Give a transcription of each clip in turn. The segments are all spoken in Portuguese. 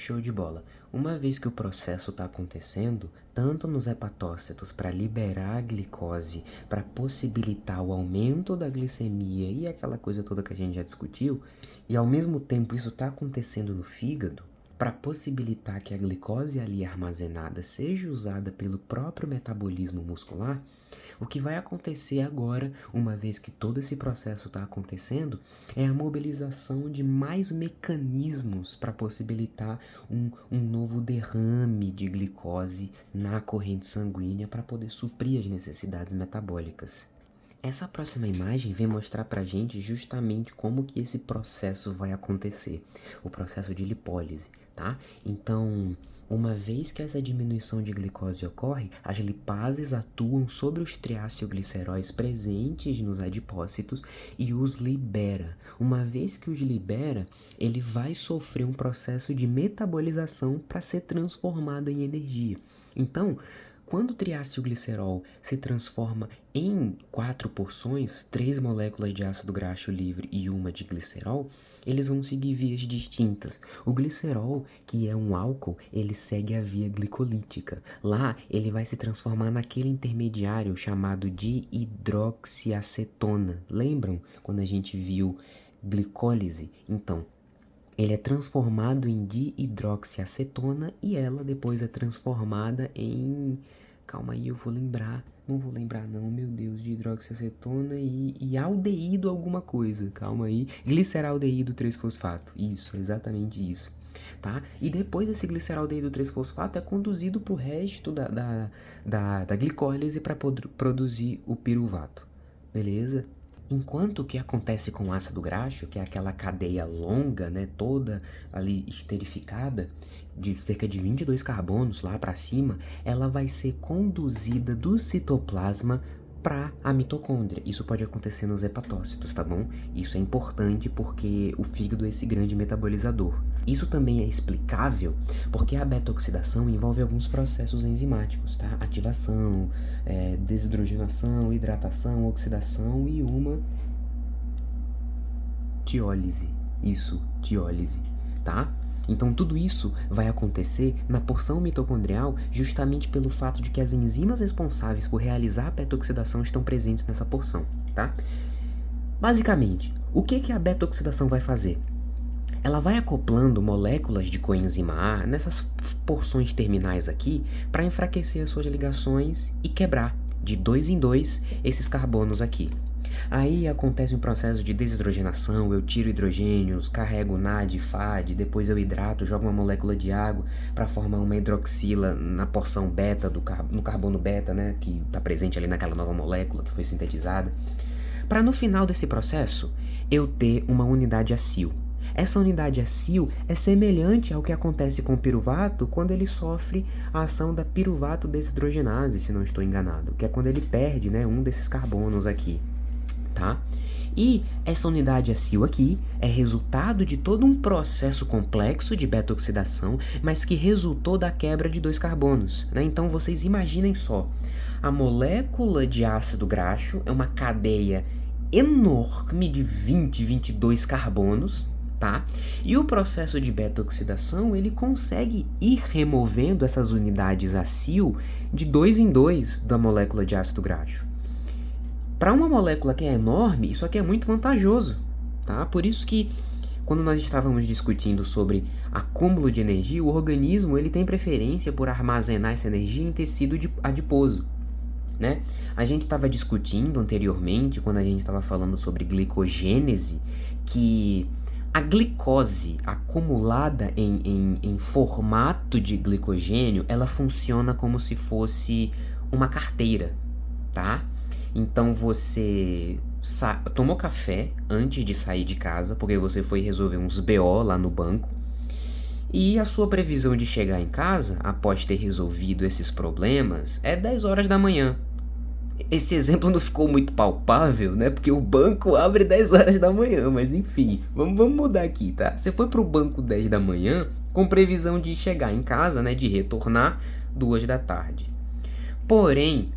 Show de bola. Uma vez que o processo está acontecendo, tanto nos hepatócitos para liberar a glicose, para possibilitar o aumento da glicemia e aquela coisa toda que a gente já discutiu, e ao mesmo tempo isso está acontecendo no fígado, para possibilitar que a glicose ali armazenada seja usada pelo próprio metabolismo muscular, o que vai acontecer agora, uma vez que todo esse processo está acontecendo, é a mobilização de mais mecanismos para possibilitar um novo derrame de glicose na corrente sanguínea para poder suprir as necessidades metabólicas. Essa próxima imagem vem mostrar pra gente justamente como que esse processo vai acontecer, o processo de lipólise, tá? Então, uma vez que essa diminuição de glicose ocorre, as lipases atuam sobre os triacilgliceróis presentes nos adipócitos e os libera. Uma vez que os libera, ele vai sofrer um processo de metabolização para ser transformado em energia. Então, quando o triacilglicerol se transforma em 4 porções, 3 moléculas de ácido graxo livre e uma de glicerol, eles vão seguir vias distintas. O glicerol, que é um álcool, ele segue a via glicolítica. Lá, ele vai se transformar naquele intermediário chamado de hidroxiacetona. Lembram quando a gente viu glicólise? Então, ele é transformado em dihidroxiacetona e ela depois é transformada em... Calma aí, eu vou lembrar. Não vou lembrar não, meu Deus. Dihidroxiacetona e aldeído alguma coisa. Calma aí. Gliceraldeído 3-fosfato. Isso, exatamente isso. Tá? E depois desse gliceraldeído 3-fosfato é conduzido para o resto da glicólise para produzir o piruvato. Beleza? Enquanto o que acontece com o ácido graxo, que é aquela cadeia longa, né, toda ali esterificada, de cerca de 22 carbonos lá para cima, ela vai ser conduzida do citoplasma para a mitocôndria. Isso pode acontecer nos hepatócitos, tá bom? Isso é importante porque o fígado é esse grande metabolizador. Isso também é explicável porque a beta-oxidação envolve alguns processos enzimáticos, tá? Ativação, desidrogenação, hidratação, oxidação e uma tiólise. Isso, tiólise, tá? Então tudo isso vai acontecer na porção mitocondrial justamente pelo fato de que as enzimas responsáveis por realizar a beta-oxidação estão presentes nessa porção, tá? Basicamente, o que a beta-oxidação vai fazer? Ela vai acoplando moléculas de coenzima A nessas porções terminais aqui para enfraquecer as suas ligações e quebrar de 2 em 2 esses carbonos aqui. Aí acontece um processo de desidrogenação, eu tiro hidrogênios, carrego NAD, FAD, depois eu hidrato, jogo uma molécula de água para formar uma hidroxila na porção beta, no carbono beta, né, que está presente ali naquela nova molécula que foi sintetizada. Para no final desse processo, eu ter uma unidade acil. Essa unidade acil é semelhante ao que acontece com o piruvato quando ele sofre a ação da piruvato desidrogenase, se não estou enganado, que é quando ele perde, né, um desses carbonos aqui. Tá? E essa unidade acil aqui é resultado de todo um processo complexo de beta-oxidação, mas que resultou da quebra de 2 carbonos, né? Então vocês imaginem só, a molécula de ácido graxo é uma cadeia enorme de 22 carbonos, tá? E o processo de beta-oxidação, ele consegue ir removendo essas unidades acil de 2 em 2 da molécula de ácido graxo. Para uma molécula que é enorme, isso aqui é muito vantajoso, tá? Por isso que, quando nós estávamos discutindo sobre acúmulo de energia, o organismo ele tem preferência por armazenar essa energia em tecido adiposo, né? A gente estava discutindo anteriormente, quando a gente estava falando sobre glicogênese, que a glicose acumulada em formato de glicogênio, ela funciona como se fosse uma carteira, tá? Então você tomou café antes de sair de casa, porque você foi resolver uns BO lá no banco, e a sua previsão de chegar em casa, após ter resolvido esses problemas, é 10 horas da manhã. Esse exemplo não ficou muito palpável, né? Porque o banco abre 10 horas da manhã, mas enfim, vamos mudar aqui, tá? Você foi pro banco 10 da manhã com previsão de chegar em casa, né? De retornar 2 da tarde. Porém,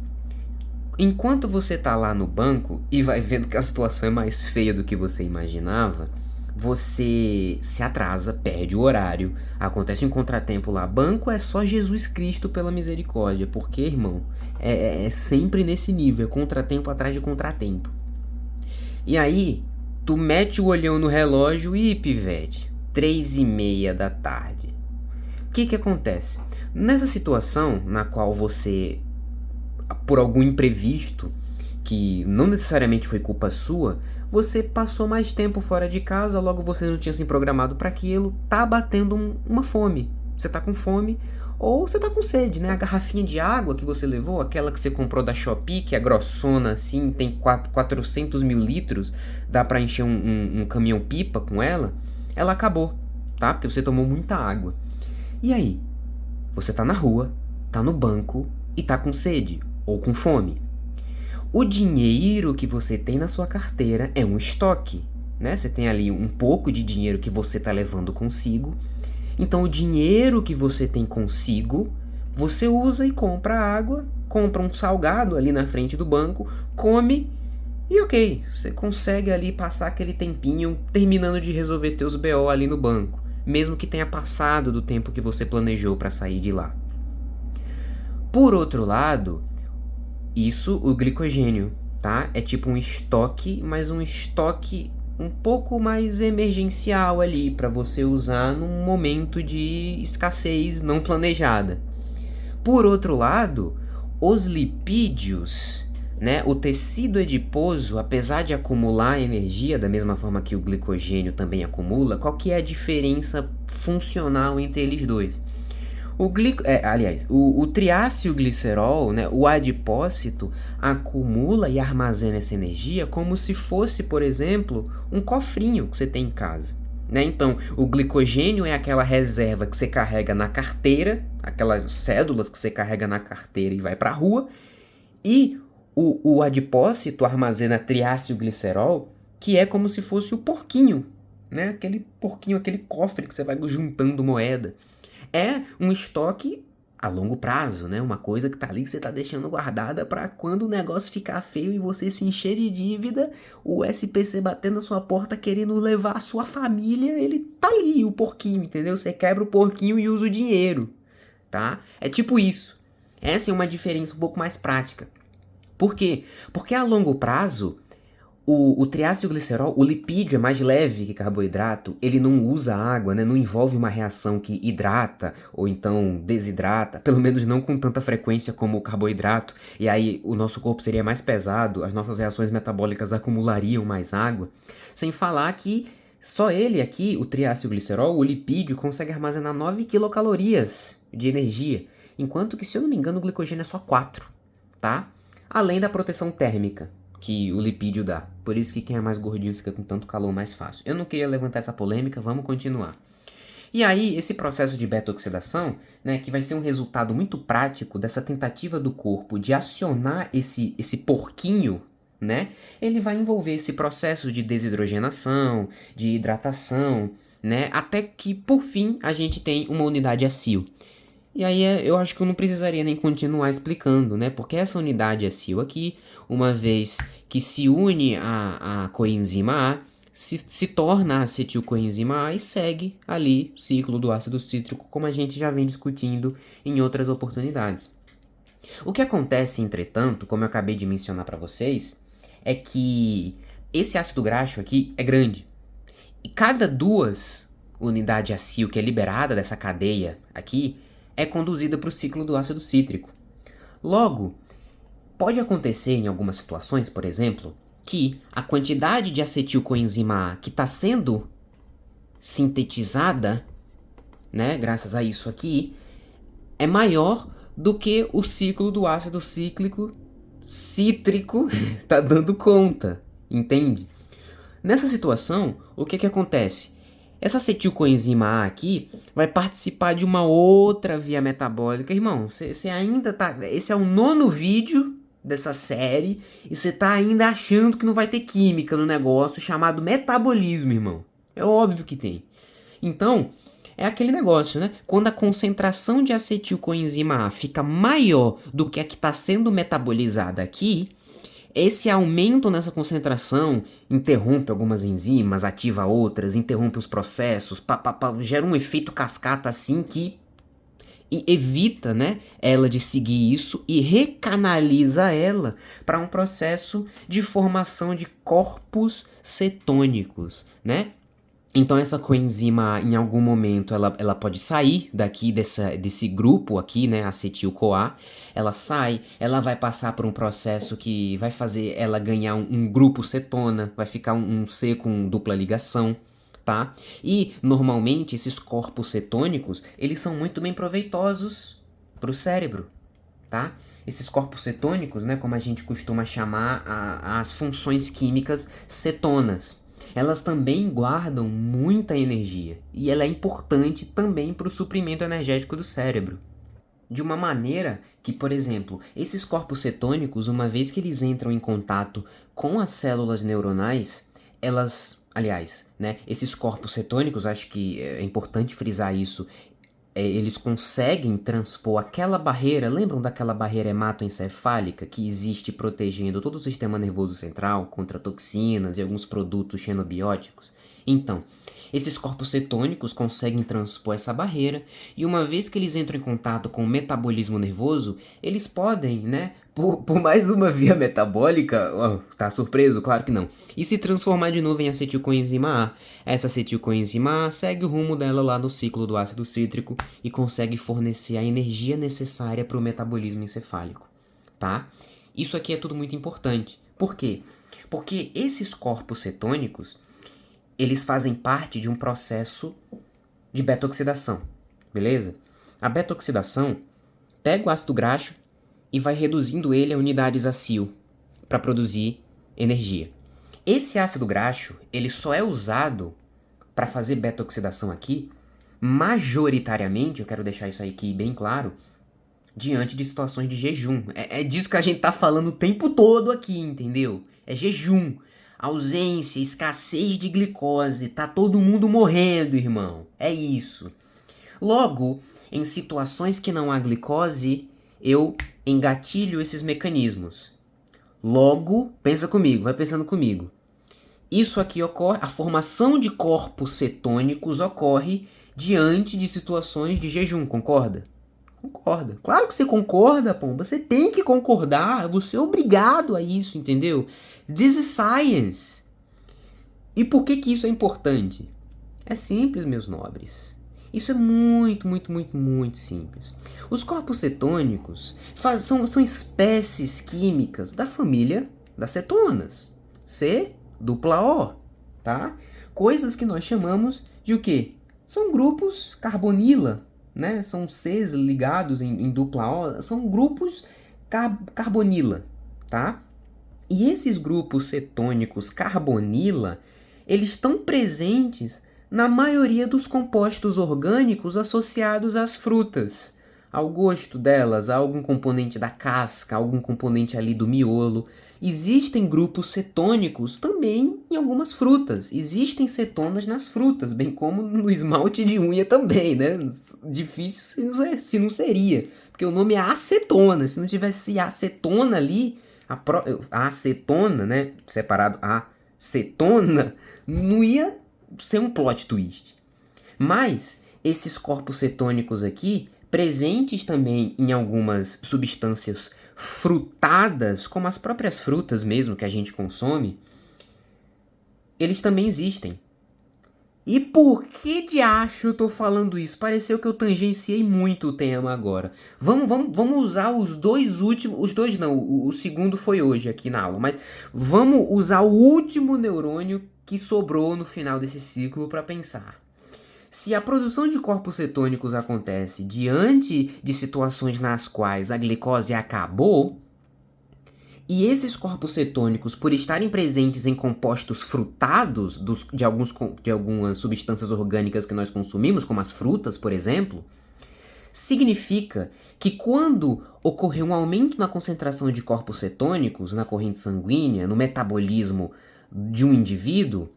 enquanto você tá lá no banco e vai vendo que a situação é mais feia do que você imaginava, você se atrasa, perde o horário, acontece um contratempo lá. Banco é só Jesus Cristo pela misericórdia, porque, irmão, é sempre nesse nível, é contratempo atrás de contratempo. E aí, tu mete o olhão no relógio e, pivete, 3:30 da tarde. O que acontece? Nessa situação na qual você, por algum imprevisto, que não necessariamente foi culpa sua, você passou mais tempo fora de casa, logo você não tinha se programado para aquilo, tá batendo uma fome. Você tá com fome ou você tá com sede, né? A garrafinha de água que você levou, aquela que você comprou da Shopee, que é grossona assim, tem 400 mil litros, dá pra encher um caminhão-pipa com ela acabou, tá? Porque você tomou muita água. E aí? Você tá na rua, tá no banco e tá com sede ou com fome. O dinheiro que você tem na sua carteira é um estoque, né? Você tem ali um pouco de dinheiro que você tá levando consigo. Então o dinheiro que você tem consigo, você usa e compra água, compra um salgado ali na frente do banco, come e ok, você consegue ali passar aquele tempinho terminando de resolver teus BO ali no banco, mesmo que tenha passado do tempo que você planejou para sair de lá. Por outro lado, isso, o glicogênio, tá? É tipo um estoque, mas um estoque um pouco mais emergencial ali para você usar num momento de escassez não planejada. Por outro lado, os lipídios, né? O tecido adiposo, apesar de acumular energia da mesma forma que o glicogênio também acumula, qual que é a diferença funcional entre eles dois? O triacilglicerol, né, o adipócito, acumula e armazena essa energia como se fosse, por exemplo, um cofrinho que você tem em casa. Né? Então, o glicogênio é aquela reserva que você carrega na carteira, aquelas cédulas que você carrega na carteira e vai para a rua, e o adipócito armazena triacilglicerol, que é como se fosse o porquinho, né? Aquele porquinho, aquele cofre que você vai juntando moeda. É um estoque a longo prazo, né? Uma coisa que tá ali que você tá deixando guardada para quando o negócio ficar feio e você se encher de dívida, o SPC batendo na sua porta querendo levar a sua família, ele tá ali, o porquinho, entendeu? Você quebra o porquinho e usa o dinheiro, tá? É tipo isso. Essa é uma diferença um pouco mais prática. Por quê? Porque a longo prazo, o triacilglicerol, o lipídio é mais leve que carboidrato, ele não usa água, né? Não envolve uma reação que hidrata ou então desidrata, pelo menos não com tanta frequência como o carboidrato, e aí o nosso corpo seria mais pesado, as nossas reações metabólicas acumulariam mais água, sem falar que só ele aqui, o triacilglicerol, o lipídio, consegue armazenar 9 quilocalorias de energia, enquanto que, se eu não me engano, o glicogênio é só 4, tá? Além da proteção térmica que o lipídio dá. Por isso que quem é mais gordinho fica com tanto calor mais fácil. Eu não queria levantar essa polêmica, vamos continuar. E aí, esse processo de beta-oxidação, né, que vai ser um resultado muito prático dessa tentativa do corpo de acionar esse porquinho, né, ele vai envolver esse processo de desidrogenação, de hidratação, né, até que, por fim, a gente tem uma unidade ACIL. E aí eu acho que eu não precisaria nem continuar explicando, né? Porque essa unidade ACIL aqui, uma vez que se une à coenzima A, se torna acetilcoenzima A e segue ali o ciclo do ácido cítrico, como a gente já vem discutindo em outras oportunidades. O que acontece, entretanto, como eu acabei de mencionar para vocês, é que esse ácido graxo aqui é grande. E cada 2 unidades ACIL que é liberada dessa cadeia aqui é conduzida para o ciclo do ácido cítrico. Logo, pode acontecer em algumas situações, por exemplo, que a quantidade de acetilcoenzima A que está sendo sintetizada, né, graças a isso aqui, é maior do que o ciclo do ácido cítrico está dando conta, entende? Nessa situação, o que acontece? Essa acetilcoenzima A aqui vai participar de uma outra via metabólica. Irmão, você ainda tá... Esse é o 9º vídeo dessa série e você tá ainda achando que não vai ter química no negócio chamado metabolismo, irmão. É óbvio que tem. Então, é aquele negócio, né? Quando a concentração de acetilcoenzima A fica maior do que a que está sendo metabolizada aqui, Esse aumento nessa concentração interrompe algumas enzimas, ativa outras, interrompe os processos, gera um efeito cascata assim que evita, né, ela de seguir isso e recanaliza ela para um processo de formação de corpos cetônicos, né? Então essa coenzima, em algum momento, ela pode sair daqui desse grupo aqui, né, acetil-CoA. Ela sai, ela vai passar por um processo que vai fazer ela ganhar um grupo cetona, vai ficar um C com dupla ligação, tá? E, normalmente, esses corpos cetônicos, eles são muito bem proveitosos para o cérebro, tá? Esses corpos cetônicos, né, como a gente costuma chamar as funções químicas cetonas, elas também guardam muita energia e ela é importante também para o suprimento energético do cérebro. De uma maneira que, por exemplo, esses corpos cetônicos, uma vez que eles entram em contato com as células neuronais, aliás, né, esses corpos cetônicos, acho que é importante frisar isso, eles conseguem transpor aquela barreira, lembram daquela barreira hematoencefálica que existe protegendo todo o sistema nervoso central contra toxinas e alguns produtos xenobióticos? Então, esses corpos cetônicos conseguem transpor essa barreira e uma vez que eles entram em contato com o metabolismo nervoso, eles podem, né, por mais uma via metabólica, tá surpreso? Claro que não, e se transformar de novo em acetilcoenzima A. Essa acetilcoenzima A segue o rumo dela lá no ciclo do ácido cítrico e consegue fornecer a energia necessária para o metabolismo encefálico, tá? Isso aqui é tudo muito importante. Por quê? Porque esses corpos cetônicos, eles fazem parte de um processo de beta-oxidação, beleza? A beta-oxidação pega o ácido graxo e vai reduzindo ele a unidades acil para produzir energia. Esse ácido graxo, ele só é usado para fazer beta-oxidação aqui, majoritariamente, eu quero deixar isso aqui bem claro, diante de situações de jejum. É disso que a gente tá falando o tempo todo aqui, entendeu? É jejum. Ausência, escassez de glicose, tá todo mundo morrendo, irmão. É isso. Logo, em situações que não há glicose, eu engatilho esses mecanismos. Logo, pensa comigo, vai pensando comigo. Isso aqui ocorre, a formação de corpos cetônicos ocorre diante de situações de jejum, concorda? Concorda. Claro que você concorda, pô. Você tem que concordar. Você é obrigado a isso, entendeu? This is science. E por que isso é importante? É simples, meus nobres. Isso é muito, muito, muito, muito simples. Os corpos cetônicos são espécies químicas da família das cetonas. C-O, tá? Coisas que nós chamamos de o quê? São grupos carbonila, né? São Cs ligados em dupla O, são grupos carbonila, tá? E esses grupos cetônicos carbonila, eles estão presentes na maioria dos compostos orgânicos associados às frutas. Ao gosto delas, a algum componente da casca, algum componente ali do miolo. Existem grupos cetônicos também em algumas frutas. Existem cetonas nas frutas, bem como no esmalte de unha também, né? Difícil se não seria, porque o nome é acetona. Se não tivesse acetona ali, a acetona, né? Separado a acetona, não ia ser um plot twist. Mas esses corpos cetônicos aqui, presentes também em algumas substâncias frutadas, como as próprias frutas mesmo que a gente consome, eles também existem. E por que de acho eu tô falando isso? Pareceu que eu tangenciei muito o tema agora. Vamos usar os dois últimos... Os dois não, o segundo foi hoje aqui na aula. Mas vamos usar o último neurônio que sobrou no final desse ciclo para pensar. Se a produção de corpos cetônicos acontece diante de situações nas quais a glicose acabou, e esses corpos cetônicos, por estarem presentes em compostos frutados de algumas substâncias orgânicas que nós consumimos, como as frutas, por exemplo, significa que quando ocorrer um aumento na concentração de corpos cetônicos na corrente sanguínea, no metabolismo de um indivíduo,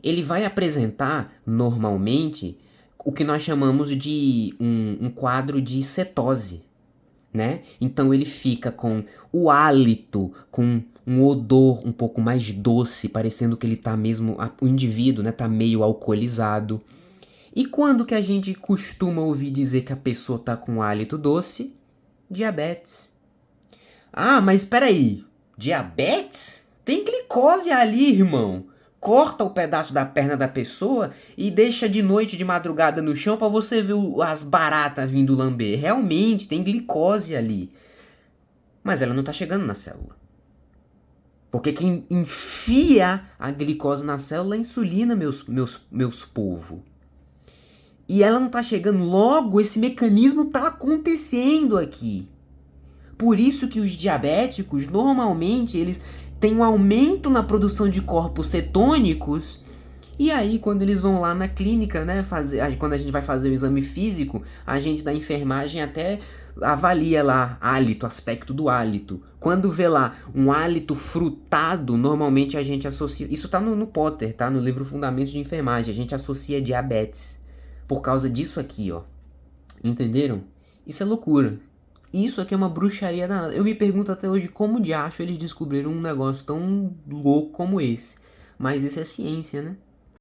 ele vai apresentar, normalmente, o que nós chamamos de um quadro de cetose. né? Então ele fica com o hálito, com um odor um pouco mais doce, parecendo que ele tá mesmo, o indivíduo, né, tá meio alcoolizado. E quando que a gente costuma ouvir dizer que a pessoa tá com hálito doce? Diabetes. Ah, mas espera aí. Diabetes? Tem glicose ali, irmão. Corta o pedaço da perna da pessoa e deixa de noite, de madrugada no chão pra você ver as baratas vindo lamber. Realmente, tem glicose ali. Mas ela não tá chegando na célula. Porque quem enfia a glicose na célula é a insulina, meus povo. E ela não tá chegando. Logo, esse mecanismo tá acontecendo aqui. Por isso que os diabéticos, normalmente, eles têm um aumento na produção de corpos cetônicos. E aí, quando eles vão lá na clínica, né, quando a gente vai fazer o exame físico, a gente da enfermagem até avalia lá hálito, aspecto do hálito. Quando vê lá um hálito frutado, normalmente a gente associa... Isso tá no Potter, tá? No livro Fundamentos de Enfermagem. A gente associa diabetes. Por causa disso aqui, ó. Entenderam? Isso é loucura. Isso aqui é uma bruxaria danada. Eu me pergunto até hoje como de acho eles descobriram um negócio tão louco como esse. Mas isso é ciência, né?